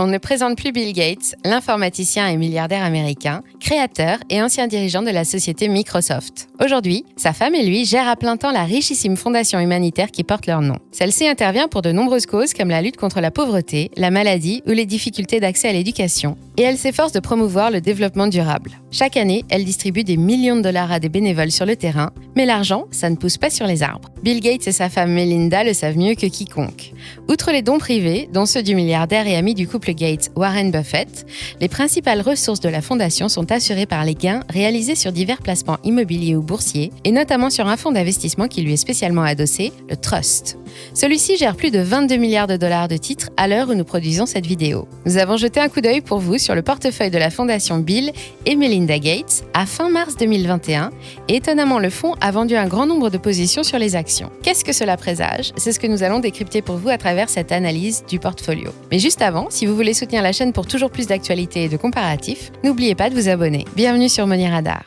On ne présente plus Bill Gates, l'informaticien et milliardaire américain, créateur et ancien dirigeant de la société Microsoft. Aujourd'hui, sa femme et lui gèrent à plein temps la richissime fondation humanitaire qui porte leur nom. Celle-ci intervient pour de nombreuses causes comme la lutte contre la pauvreté, la maladie ou les difficultés d'accès à l'éducation, et elle s'efforce de promouvoir le développement durable. Chaque année, elle distribue des millions de dollars à des bénévoles sur le terrain, mais l'argent, ça ne pousse pas sur les arbres. Bill Gates et sa femme Melinda le savent mieux que quiconque. Outre les dons privés, dont ceux du milliardaire et ami du couple Gates, Warren Buffett, les principales ressources de la fondation sont assurées par les gains réalisés sur divers placements immobiliers ou boursiers, et notamment sur un fonds d'investissement qui lui est spécialement adossé, le Trust. Celui-ci gère plus de 22 milliards de dollars de titres à l'heure où nous produisons cette vidéo. Nous avons jeté un coup d'œil pour vous sur le portefeuille de la fondation Bill et Melinda Gates à fin mars 2021, et étonnamment le fonds a vendu un grand nombre de positions sur les actions. Qu'est-ce que cela présage? C'est ce que nous allons décrypter pour vous à travers cette analyse du portfolio. Mais juste avant, si vous voulez soutenir la chaîne pour toujours plus d'actualités et de comparatifs, n'oubliez pas de vous abonner. Bienvenue sur Money Radar.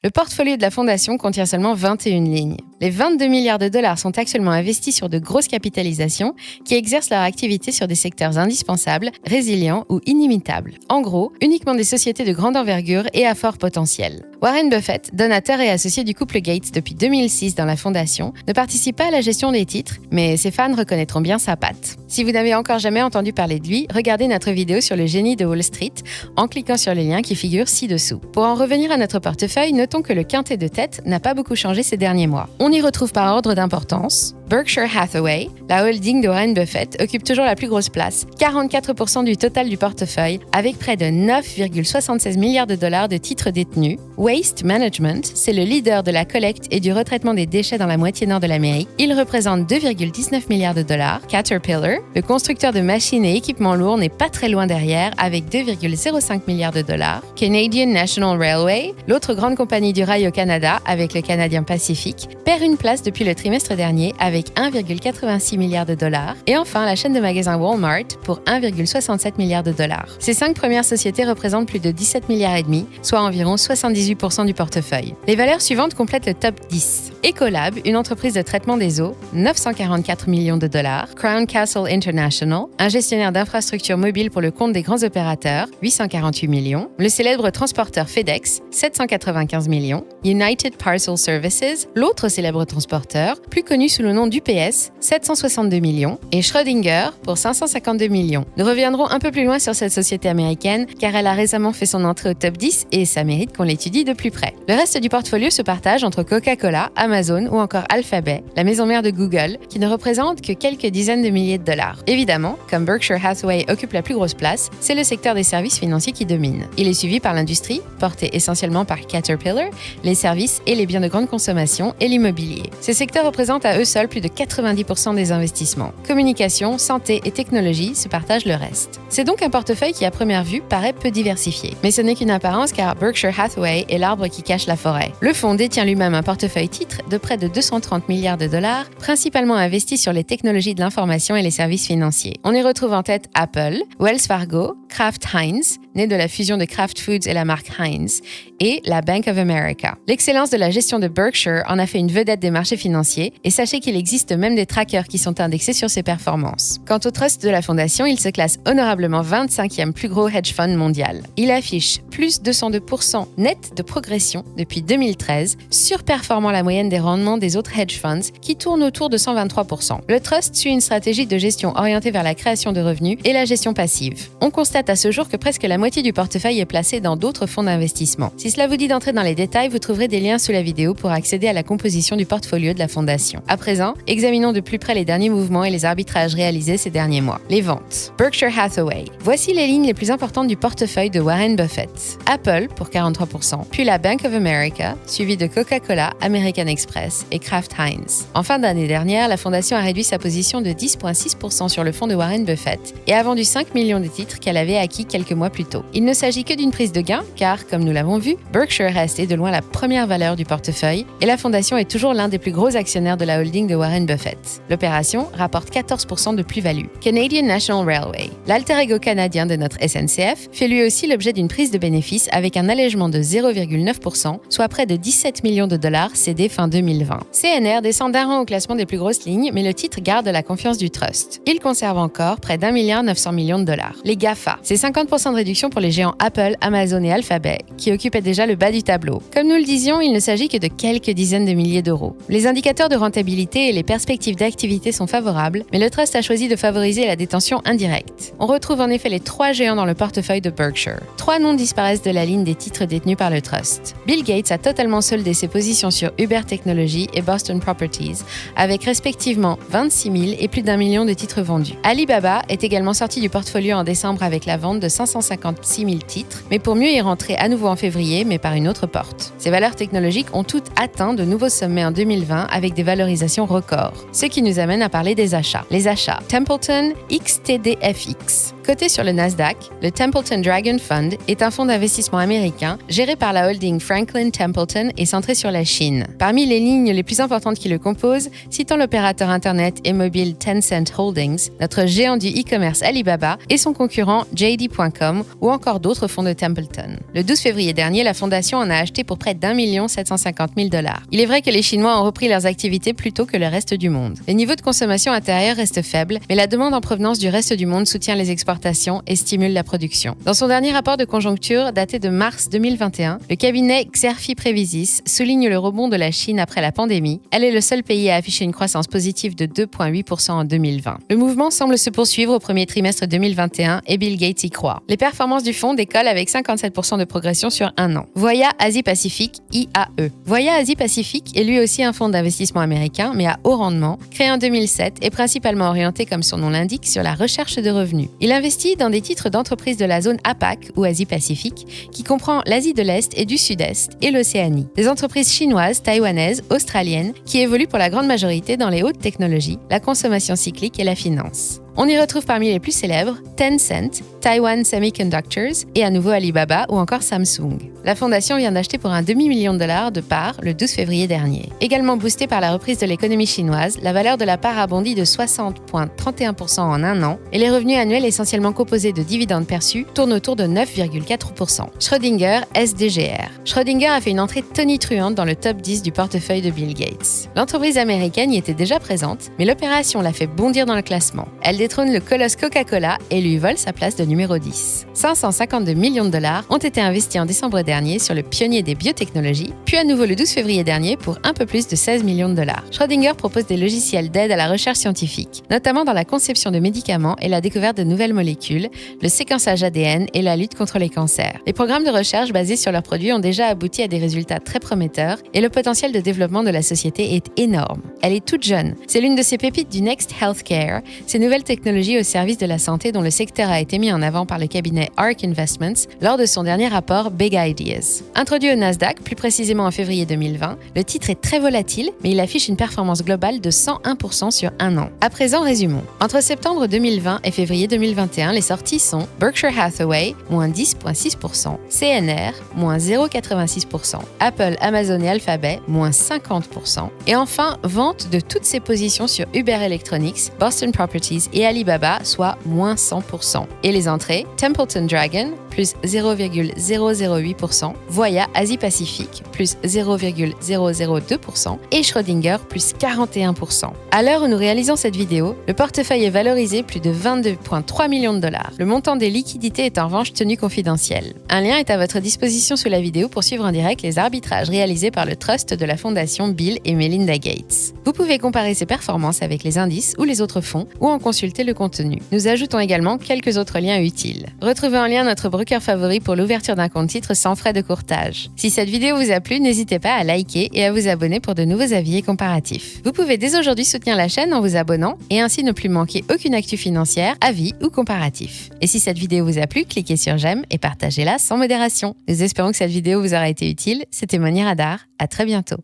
Le portfolio de la fondation contient seulement 21 lignes. Les 22 milliards de dollars sont actuellement investis sur de grosses capitalisations qui exercent leur activité sur des secteurs indispensables, résilients ou inimitables. En gros, uniquement des sociétés de grande envergure et à fort potentiel. Warren Buffett, donateur et associé du couple Gates depuis 2006 dans la fondation, ne participe pas à la gestion des titres, mais ses fans reconnaîtront bien sa patte. Si vous n'avez encore jamais entendu parler de lui, regardez notre vidéo sur le génie de Wall Street en cliquant sur les liens qui figurent ci-dessous. Pour en revenir à notre portefeuille, notons que le quintet de tête n'a pas beaucoup changé ces derniers mois. On y retrouve par ordre d'importance Berkshire Hathaway, la holding de Warren Buffett, occupe toujours la plus grosse place, 44% du total du portefeuille, avec près de 9,76 milliards de dollars de titres détenus. Waste Management, c'est le leader de la collecte et du retraitement des déchets dans la moitié nord de l'Amérique. Il représente 2,19 milliards de dollars. Caterpillar, le constructeur de machines et équipements lourds, n'est pas très loin derrière, avec 2,05 milliards de dollars. Canadian National Railway, l'autre grande compagnie du rail au Canada, avec le Canadien Pacific, perd une place depuis le trimestre dernier, avec 1,86 milliards de dollars. Et enfin, la chaîne de magasins Walmart pour 1,67 milliards de dollars. Ces 5 premières sociétés représentent plus de 17 milliards et demi, soit environ 78% du portefeuille. Les valeurs suivantes complètent le top 10. Ecolab, une entreprise de traitement des eaux, 944 millions de dollars. Crown Castle International, un gestionnaire d'infrastructures mobiles pour le compte des grands opérateurs, 848 millions. Le célèbre transporteur FedEx, 795 millions. United Parcel Services, l'autre célèbre transporteur, plus connu sous le nom d'UPS, 762 millions. Et Schrödinger pour 552 millions. Nous reviendrons un peu plus loin sur cette société américaine, car elle a récemment fait son entrée au top 10 et ça mérite qu'on l'étudie de plus près. Le reste du portfolio se partage entre Coca-Cola, Amazon ou encore Alphabet, la maison mère de Google, qui ne représente que quelques dizaines de milliers de dollars. Évidemment, comme Berkshire Hathaway occupe la plus grosse place, c'est le secteur des services financiers qui domine. Il est suivi par l'industrie, portée essentiellement par Caterpillar, les services et les biens de grande consommation et l'immobilier. Ces secteurs représentent à eux seuls plus de 90% des investissements. Communication, santé et technologie se partagent le reste. C'est donc un portefeuille qui à première vue paraît peu diversifié. Mais ce n'est qu'une apparence car Berkshire Hathaway est l'arbre qui cache la forêt. Le fonds détient lui-même un portefeuille titre de près de 230 milliards de dollars, principalement investi sur les technologies de l'information et les services financiers. On y retrouve en tête Apple, Wells Fargo, Kraft Heinz, né de la fusion de Kraft Foods et la marque Heinz, et la Bank of America. L'excellence de la gestion de Berkshire en a fait une vedette des marchés financiers, et sachez qu'il existe même des trackers qui sont indexés sur ses performances. Quant au trust de la fondation, il se classe honorablement 25e plus gros hedge fund mondial. Il affiche plus 202% net de progression depuis 2013, surperformant la moyenne des rendements des autres hedge funds qui tournent autour de 123%. Le trust suit une stratégie de gestion orientée vers la création de revenus et la gestion passive. On constate à ce jour que presque la moitié du portefeuille est placée dans d'autres fonds d'investissement. Si cela vous dit d'entrer dans les détails, vous trouverez des liens sous la vidéo pour accéder à la composition du portfolio de la fondation. À présent, examinons de plus près les derniers mouvements et les arbitrages réalisés ces derniers mois. Les ventes. Berkshire Hathaway. Voici les lignes les plus importantes du portefeuille de Warren Buffett. Apple pour 43%, puis la Bank of America, suivie de Coca-Cola, American Express et Kraft Heinz. En fin d'année dernière, la fondation a réduit sa position de 10,6% sur le fonds de Warren Buffett et a vendu 5 millions de titres qu'elle avait acquis quelques mois plus tôt. Il ne s'agit que d'une prise de gain, car, comme nous l'avons vu, Berkshire reste de loin la première valeur du portefeuille et la fondation est toujours toujours l'un des plus gros actionnaires de la holding de Warren Buffett. L'opération rapporte 14% de plus-value. Canadian National Railway, l'alter ego canadien de notre SNCF, fait lui aussi l'objet d'une prise de bénéfice avec un allègement de 0,9%, soit près de 17 millions de dollars cédés fin 2020. CNR descend d'un rang au classement des plus grosses lignes, mais le titre garde la confiance du trust. Il conserve encore près d'1,9 milliard de dollars. Les GAFA, c'est 50% de réduction pour les géants Apple, Amazon et Alphabet, qui occupaient déjà le bas du tableau. Comme nous le disions, il ne s'agit que de quelques dizaines de milliers d'euros. Les indicateurs de rentabilité et les perspectives d'activité sont favorables, mais le trust a choisi de favoriser la détention indirecte. On retrouve en effet les 3 géants dans le portefeuille de Berkshire. 3 noms disparaissent de la ligne des titres détenus par le trust. Bill Gates a totalement soldé ses positions sur Uber Technologies et Boston Properties, avec respectivement 26 000 et plus d'1 million de titres vendus. Alibaba est également sorti du portfolio en décembre avec la vente de 556 000 titres, mais pour mieux y rentrer à nouveau en février, mais par une autre porte. Ces valeurs technologiques ont toutes atteint de nouveaux sommets en 2020 avec des valorisations records. Ce qui nous amène à parler des achats. Les achats. Templeton XTDFX. Coté sur le Nasdaq, le Templeton Dragon Fund est un fonds d'investissement américain géré par la holding Franklin Templeton et centré sur la Chine. Parmi les lignes les plus importantes qui le composent, citons l'opérateur internet et mobile Tencent Holdings, notre géant du e-commerce Alibaba et son concurrent JD.com ou encore d'autres fonds de Templeton. Le 12 février dernier, la fondation en a acheté pour près d'1 750 000 $. Il est vrai que les Chinois ont repris leurs activités plus tôt que le reste du monde. Les niveaux de consommation intérieure restent faibles, mais la demande en provenance du reste du monde soutient les exportations et stimule la production. Dans son dernier rapport de conjoncture daté de mars 2021, le cabinet Xerfi Prévisis souligne le rebond de la Chine après la pandémie. Elle est le seul pays à afficher une croissance positive de 2,8% en 2020. Le mouvement semble se poursuivre au premier trimestre 2021 et Bill Gates y croit. Les performances du fonds décollent avec 57% de progression sur un an. Voya Asie-Pacifique, IAE. Voya Asie-Pacifique est lui aussi un fonds d'investissement américain, mais à haut rendement, créé en 2007 et principalement orienté, comme son nom l'indique, sur la recherche de revenus. Il investit dans des titres d'entreprises de la zone APAC ou Asie-Pacifique, qui comprend l'Asie de l'Est et du Sud-Est et l'Océanie. Des entreprises chinoises, taïwanaises, australiennes, qui évoluent pour la grande majorité dans les hautes technologies, la consommation cyclique et la finance. On y retrouve parmi les plus célèbres Tencent, Taiwan Semiconductors et à nouveau Alibaba ou encore Samsung. La fondation vient d'acheter pour un demi-million de dollars de parts le 12 février dernier. Également boostée par la reprise de l'économie chinoise, la valeur de la part a bondi de 60,31% en un an et les revenus annuels essentiellement composés de dividendes perçus tournent autour de 9,4%. Schrödinger SDGR. Schrödinger a fait une entrée tonitruante dans le top 10 du portefeuille de Bill Gates. L'entreprise américaine y était déjà présente, mais l'opération l'a fait bondir dans le classement. Elle détrône le colosse Coca-Cola et lui vole sa place de numéro 10. 552 millions de dollars ont été investis en décembre dernier sur le pionnier des biotechnologies, puis à nouveau le 12 février dernier pour un peu plus de 16 millions de dollars. Schrödinger propose des logiciels d'aide à la recherche scientifique, notamment dans la conception de médicaments et la découverte de nouvelles molécules, le séquençage ADN et la lutte contre les cancers. Les programmes de recherche basés sur leurs produits ont déjà abouti à des résultats très prometteurs et le potentiel de développement de la société est énorme. Elle est toute jeune. C'est l'une de ces pépites du Next Healthcare, ces nouvelles technologies au service de la santé dont le secteur a été mis en avant par le cabinet ARK Investments lors de son dernier rapport Big Ideas. Introduit au Nasdaq, plus précisément en février 2020, le titre est très volatile, mais il affiche une performance globale de 101% sur un an. À présent, résumons. Entre septembre 2020 et février 2021, les sorties sont Berkshire Hathaway, moins 10,6%, CNR, moins 0,86%, Apple, Amazon et Alphabet, moins 50%, et enfin, vente de toutes ses positions sur Uber Electronics, Boston Properties et Alibaba, soit moins 100%. Et les entrées, Templeton Dragon, plus 0,008%, Voya Asie-Pacifique, plus 0,002% et Schrödinger, plus 41%. À l'heure où nous réalisons cette vidéo, le portefeuille est valorisé plus de 22,3 millions de dollars. Le montant des liquidités est en revanche tenu confidentiel. Un lien est à votre disposition sous la vidéo pour suivre en direct les arbitrages réalisés par le trust de la fondation Bill et Melinda Gates. Vous pouvez comparer ses performances avec les indices ou les autres fonds ou en consulter le contenu. Nous ajoutons également quelques autres liens utiles. Retrouvez en lien notre broker favori pour l'ouverture d'un compte titre sans frais de courtage. Si cette vidéo vous a plu, n'hésitez pas à liker et à vous abonner pour de nouveaux avis et comparatifs. Vous pouvez dès aujourd'hui soutenir la chaîne en vous abonnant et ainsi ne plus manquer aucune actu financière, avis ou comparatif. Et si cette vidéo vous a plu, cliquez sur j'aime et partagez-la sans modération. Nous espérons que cette vidéo vous aura été utile. C'était Moni Radar. À très bientôt.